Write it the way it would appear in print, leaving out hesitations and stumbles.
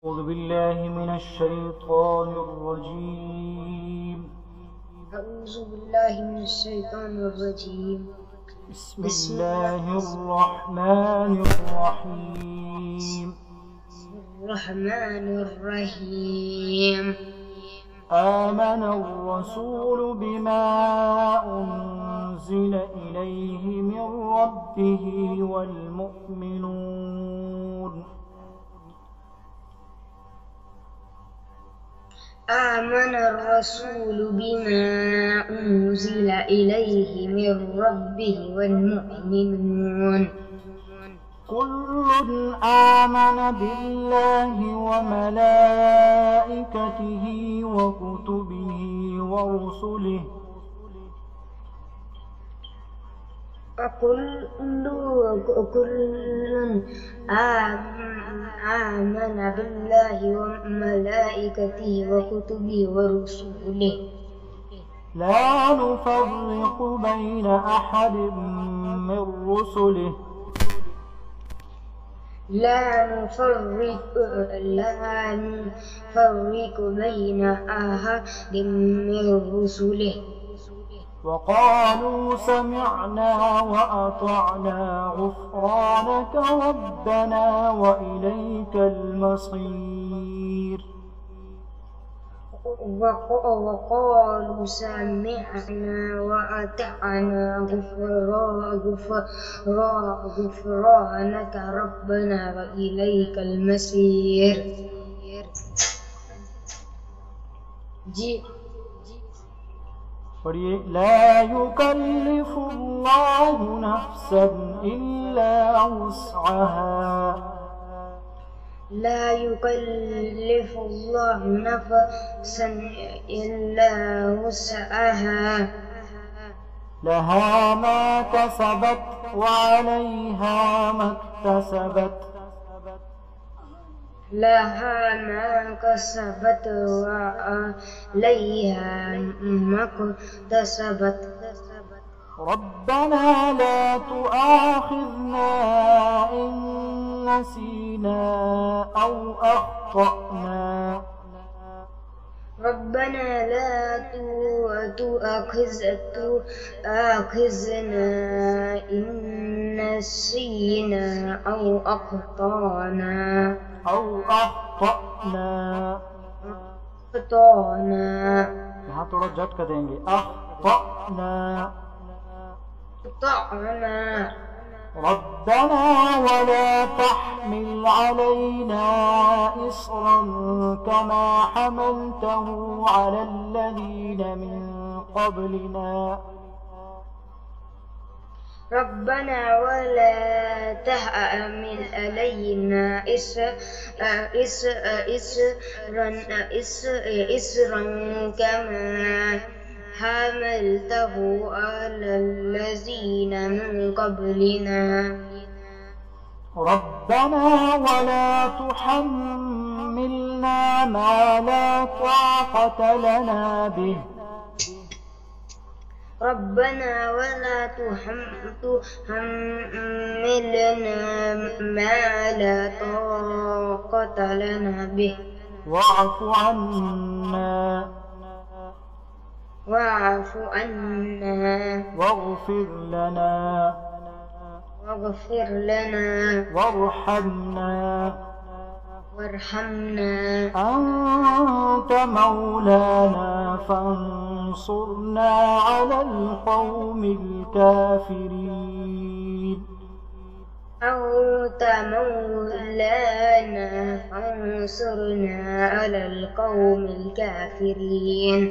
أعوذ بالله من الشيطان الرجيم. أعوذ بالله من الشيطان الرجيم. بسم الله الرحمن الرحيم. الرحمن الرحيم. آمن الرسول بما أنزل إليه من ربه والمؤمنون. آمن الرسول بما أنزل إليه من ربه والمؤمنون كل آمن بالله وملائكته وكتبه ورسله كل آمن بالله وملائكته وكتبه ورسله لا نفرق بين أحد من رسله لا نفرق بين أحد من رسله وقالوا سمعنا وأطعنا غفرانك ربنا وإليك المصير. وقالوا سمعنا وأطعنا غفرانك ربنا وإليك المصير. لا يكلف الله نفسا إلا وسعها. لا يكلف الله نفسا إلا وسعها. لها ما كسبت وعليها ما اكتسبت. لها ما كسبت وعليها ما اكتسبت. ربنا لا تؤاخذنا إن نسينا أو أخطأنا. ربنا لا تؤاخذنا إن نسينا أو أخطأنا. यहाँ थोड़ा झटक देंगे अख़्तअना। ربنا ولا تحمل علينا إصرا كما حملته على الذين من قبلنا. ربنا ولا تحمل علينا إصرا كما حملته على الذين من قبلنا. ربنا ولا تحملنا ما لا طاقة لنا به. ربنا ولا تحملنا ما لا طاقة لنا به. واعف عنا واغفر لنا وارحمنا أنت مولانا فانصرنا على القوم الكافرين. أنت مولانا فانصرنا على القوم الكافرين.